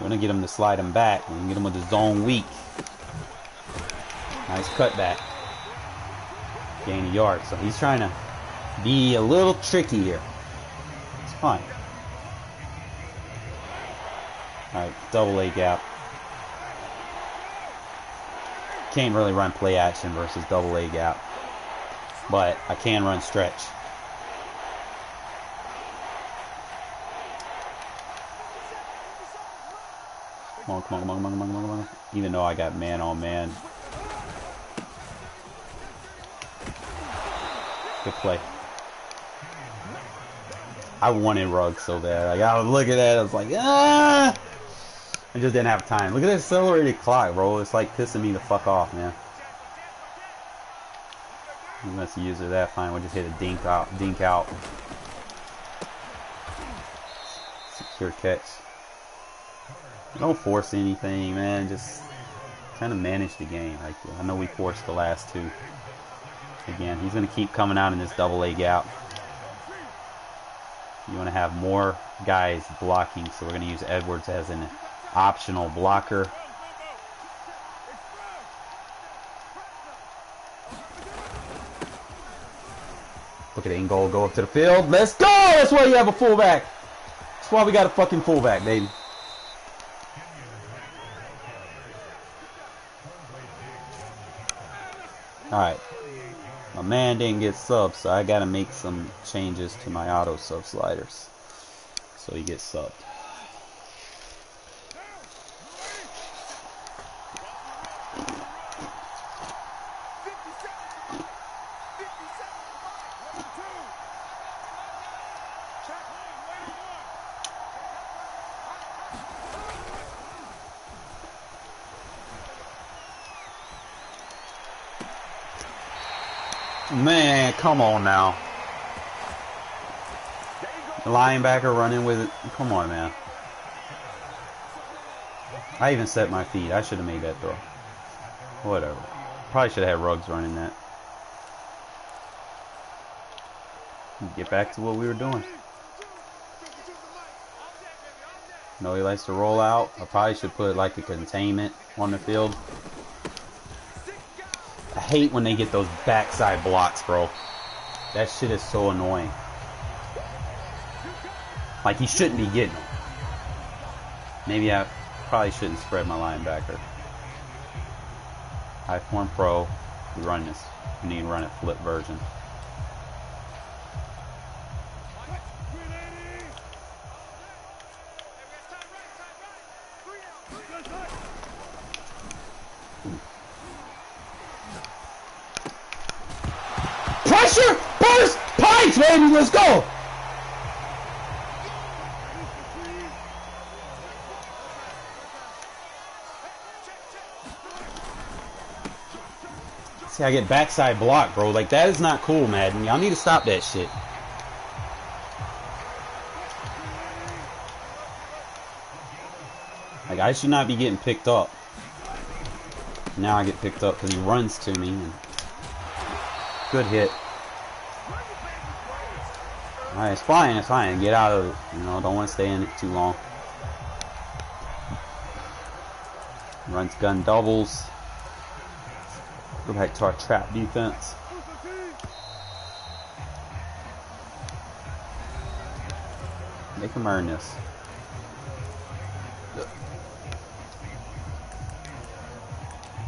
Speaker 1: We're gonna get him to slide him back. We're gonna get him with the zone weak. Nice cutback. Gain a yard. So he's trying to be a little tricky here. It's fine. Alright, double A gap. Can't really run play action versus double A gap. But I can run stretch. Come on, come on, come on, come on, come on, come on. Even though I got man on man. Good play. I wanted Ruggs so bad. Like, I was looking at it, I was like, ah! I just didn't have time. Look at that accelerated clock, bro. It's like pissing me the fuck off, man. Let's use it that fine. We'll just hit a dink out. Secure catch. Don't force anything, man. Just kind of manage the game. Like, I know we forced the last two. Again, he's going to keep coming out in this double A gap. You want to have more guys blocking, so we're going to use Edwards as an optional blocker. Look at Ingold go up to the field. Let's go! That's why you have a fullback. That's why we got a fucking fullback, baby. Alright. My man didn't get subbed, so I gotta make some changes to my auto sub sliders. So he gets subbed. Man, come on now. The linebacker running with it. Come on, man. I even set my feet. I should have made that throw. Whatever. Probably should have had Ruggs running that. Get back to what we were doing. No, he likes to roll out. I probably should put like a containment on the field. I hate when they get those backside blocks, bro. That shit is so annoying. Like, he shouldn't be getting them. Maybe I probably shouldn't spread my linebacker. High form pro. We run this. We need to run it flip version. Pressure! Burst! Pipes, baby! Let's go! See, I get backside block, bro. Like, that is not cool, Madden. Y'all need to stop that shit. Like, I should not be getting picked up. Now I get picked up because he runs to me. And good hit. Alright, it's fine, it's fine. Get out of it. You know, don't want to stay in it too long. Runs gun doubles. Go back to our trap defense. Make him earn this.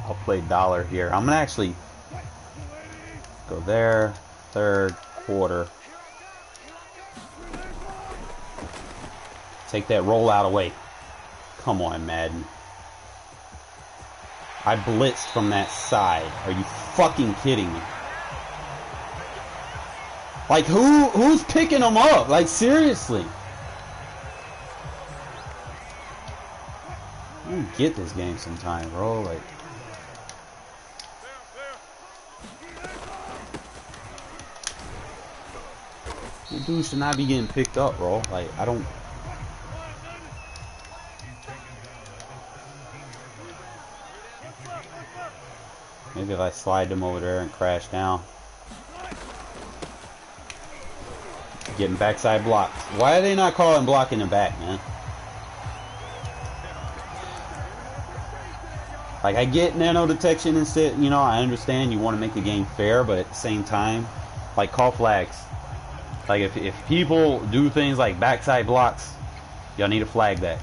Speaker 1: I'll play dollar here. I'm gonna actually go there. Third quarter. Take that rollout away. Come on, Madden. I blitzed from that side. Are you fucking kidding me? Like, who's picking them up? Like, seriously. I don't get this game sometime, bro. Like, you dudes should not be getting picked up, bro. Like, I don't. Maybe if I slide them over there and crash down. Getting backside blocks. Why are they not calling blocking the back, man? Like, I get nano detection and shit, you know, I understand you want to make the game fair, but at the same time, like, call flags. Like, if people do things like backside blocks, y'all need to flag that.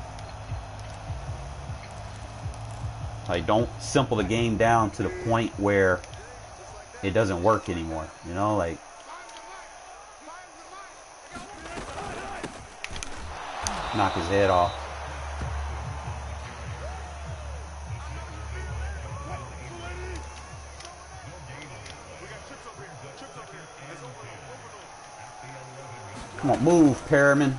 Speaker 1: Like, don't simple the game down to the point where it doesn't work anymore, you know, like. Knock his head off. Come on, move, Perriman.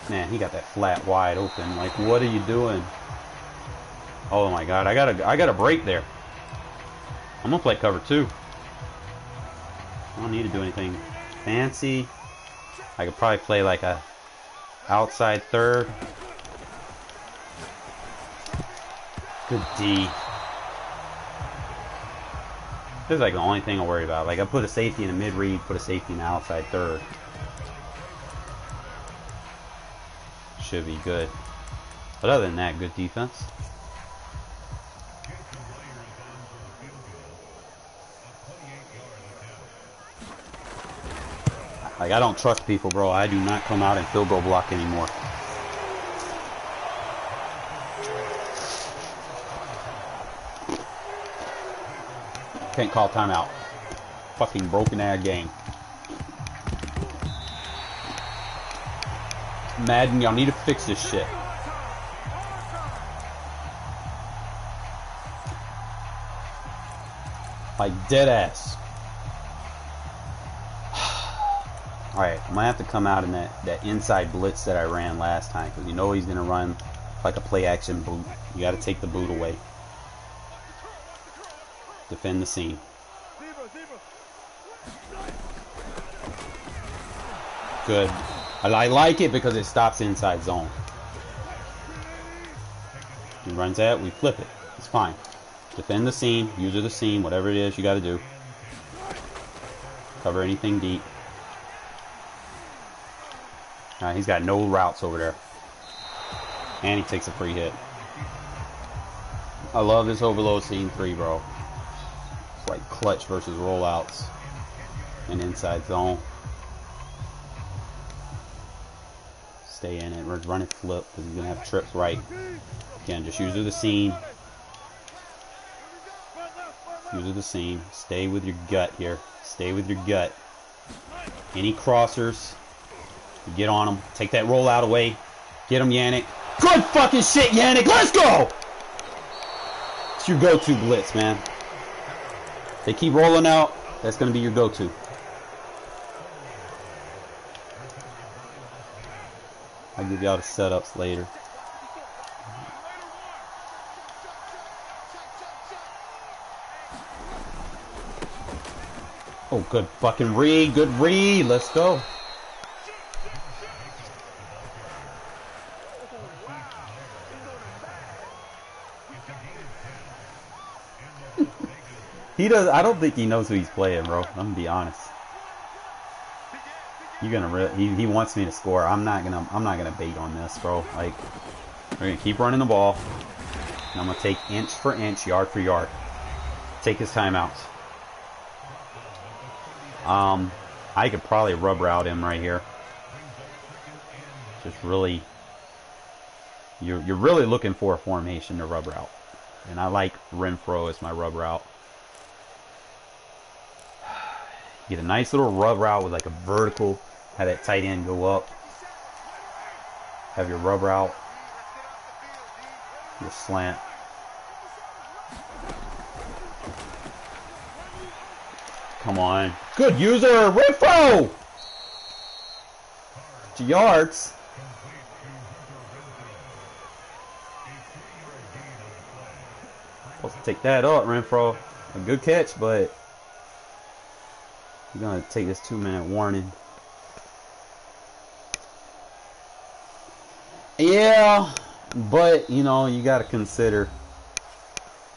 Speaker 1: Man, he got that flat wide open. Like, what are you doing? Oh my God, I got a break there. I'm gonna play cover 2. I don't need to do anything fancy. I could probably play like a outside third. Good D. This is like the only thing I worry about. Like, I put a safety in a mid read, put a safety in the outside third. Should be good. But other than that, good defense. Like, I don't trust people, bro. I do not come out and field goal block anymore. Can't call timeout. Fucking broken ass game. Madden, y'all need to fix this shit. Like, dead ass. Alright, I'm gonna have to come out in that inside blitz that I ran last time, because you know he's gonna run like a play action boot. You gotta take the boot away. Defend the seam. Good. I like it because it stops inside zone. He runs that, we flip it. It's fine. Defend the seam, user the seam, whatever it is you gotta do. Cover anything deep. He's got no routes over there. And he takes a free hit. I love this overload scene 3, bro. It's like clutch versus rollouts and inside zone. Stay in it. Run it flip because he's going to have trips right. Again, just use the seam. Use the seam. Stay with your gut here. Stay with your gut. Any crossers. You get on him. Take that rollout away. Get him, Yannick. Good fucking shit, Yannick. Let's go! It's your go-to blitz, man. They keep rolling out. That's going to be your go-to. I'll give y'all the setups later. Oh, good fucking read. Good read. Let's go. He does. I don't think he knows who he's playing, bro. I'm gonna be honest. You're gonna. He wants me to score. I'm not gonna bait on this, bro. Like, we're gonna keep running the ball, and I'm gonna take inch for inch, yard for yard. Take his timeouts. I could probably rub route him right here. Just really, you're really looking for a formation to rub route, and I like Renfro as my rub route. Get a nice little rub route with like a vertical. Have that tight end go up. Have your rub route. Your slant. Come on. Good user, Renfro! 2 yards. Supposed to take that up, Renfro. A good catch, but you're gonna take this 2-minute warning. Yeah, but you know, you gotta consider,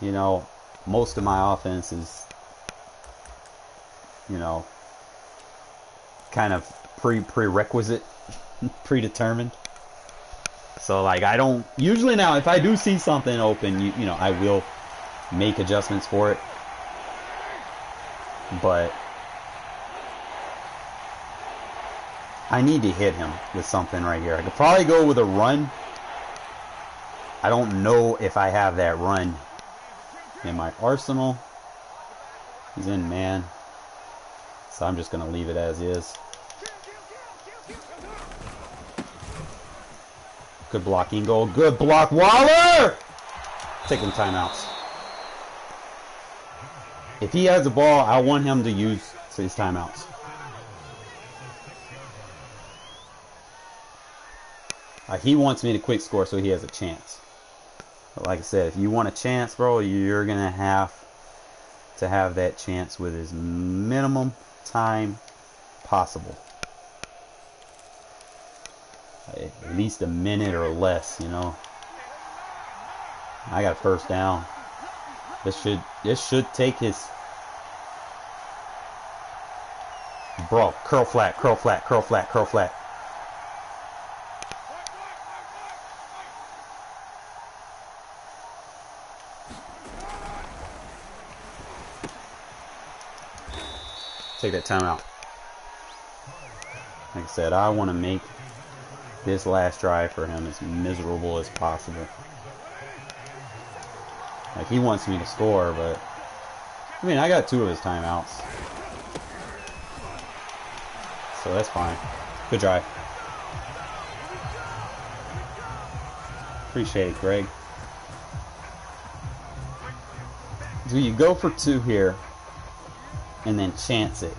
Speaker 1: you know, most of my offense is, you know, kind of prerequisite, predetermined. So like I don't usually now if I do see something open, you know, I will make adjustments for it. But I need to hit him with something right here. I could probably go with a run. I don't know if I have that run in my arsenal. He's in man. So I'm just going to leave it as is. Good blocking goal. Good block. Waller! Taking timeouts. If he has the ball, I want him to use his timeouts. He wants me to quick score so he has a chance. But like I said, if you want a chance, bro, you're going to have that chance with as minimum time possible. At least a minute or less, you know. I got a first down. This should take his... Bro, curl flat, curl flat, curl flat, curl flat. Take that timeout. Like I said, I want to make this last drive for him as miserable as possible. Like, he wants me to score, but... I mean, I got 2 of his timeouts. So that's fine. Good drive. Appreciate it, Greg. Do you go for 2 here and then chance it?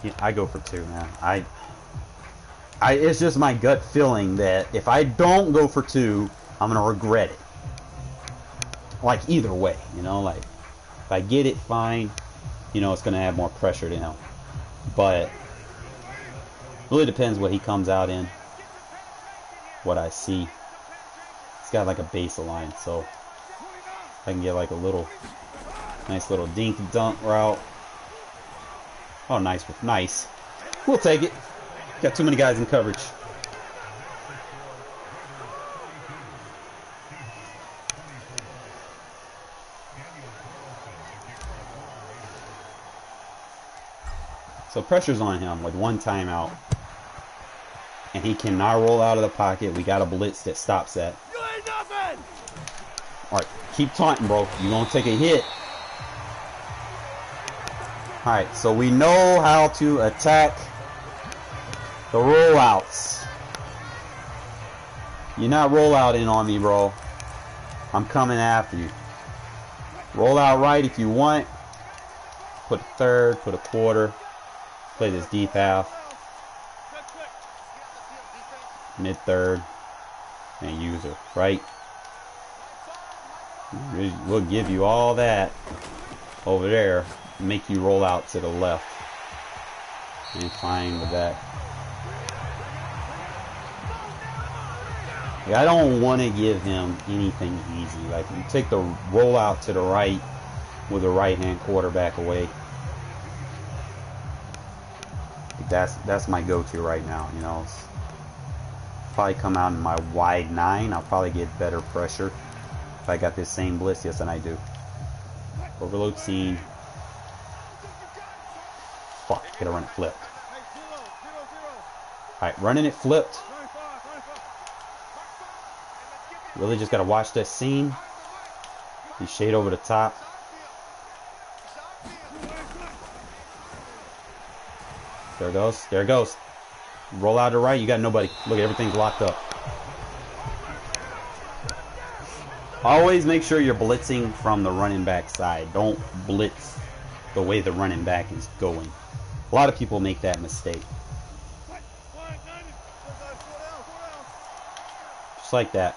Speaker 1: Yeah, I go for 2, man. It's just my gut feeling that if I don't go for 2, I'm gonna regret it. Like either way, you know, like if I get it, fine. You know, it's gonna add more pressure to him. But really depends what he comes out in. What I see. He's got like a baseline, so I can get like a nice little dink dunk route. Oh, nice, nice. We'll take it. Got too many guys in coverage. So pressure's on him with 1 timeout. And he cannot roll out of the pocket. We got a blitz that stops that. Alright, keep taunting, bro. You're going to take a hit. Alright, so we know how to attack the rollouts. You're not rollouting on me, bro. I'm coming after you. Roll out right if you want. Put a third, put a quarter. Play this deep half. Mid-third. And user, right? We'll give you all that over there. Make you roll out to the left. And fine with that. I don't want to give him anything easy. Like, you take the rollout to the right with the right-hand quarterback away. That's my go-to right now. You know, probably come out in my wide 9. I'll probably get better pressure if I got this same blitz. Yes, and I do. Overload scene. Fuck, gotta run it flipped. All right, running it flipped. Really just got to watch that seam. You shade over the top. There it goes. There it goes. Roll out to the right. You got nobody. Look, everything's locked up. Always make sure you're blitzing from the running back side. Don't blitz the way the running back is going. A lot of people make that mistake. Just like that.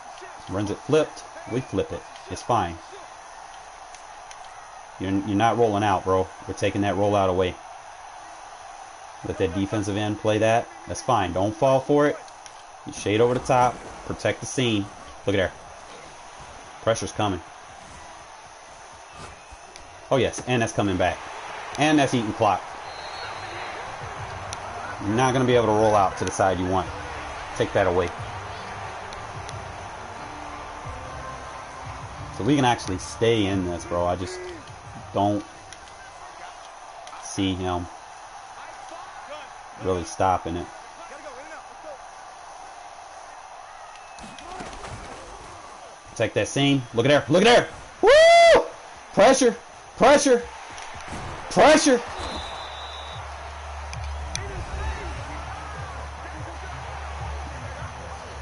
Speaker 1: Runs it flipped, we flip it. It's fine. You're not rolling out, bro. We're taking that rollout away. Let that defensive end play that. That's fine. Don't fall for it. You shade over the top. Protect the seam. Look at there. Pressure's coming. Oh, yes. And that's coming back. And that's eating clock. You're not going to be able to roll out to the side you want. Take that away. So we can actually stay in this, bro. I just don't see him really stopping it. Take that seam. Look at there. Look at there. Woo! Pressure. Pressure. Pressure.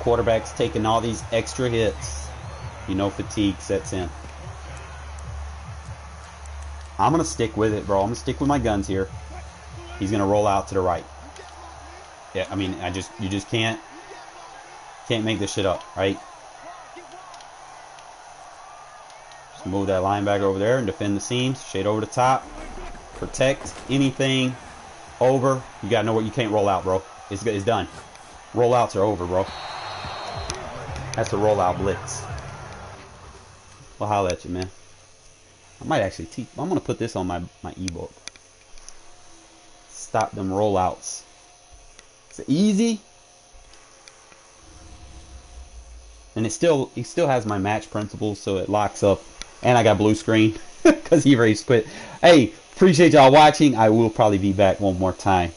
Speaker 1: Quarterback's taking all these extra hits. You know fatigue sets in. I'm going to stick with it, bro. I'm going to stick with my guns here. He's going to roll out to the right. Yeah, I mean, you just can't make this shit up, right? Just move that linebacker over there and defend the seams. Shade over the top. Protect anything over. You got to know what you can't roll out, bro. It's done. Rollouts are over, bro. That's a rollout blitz. Well, holla at you, man. I might actually teach. I'm going to put this on my ebook. Stop them rollouts. It's easy. And it still has my match principles, so it locks up. And I got blue screen because he rage quit. Hey, appreciate y'all watching. I will probably be back one more time.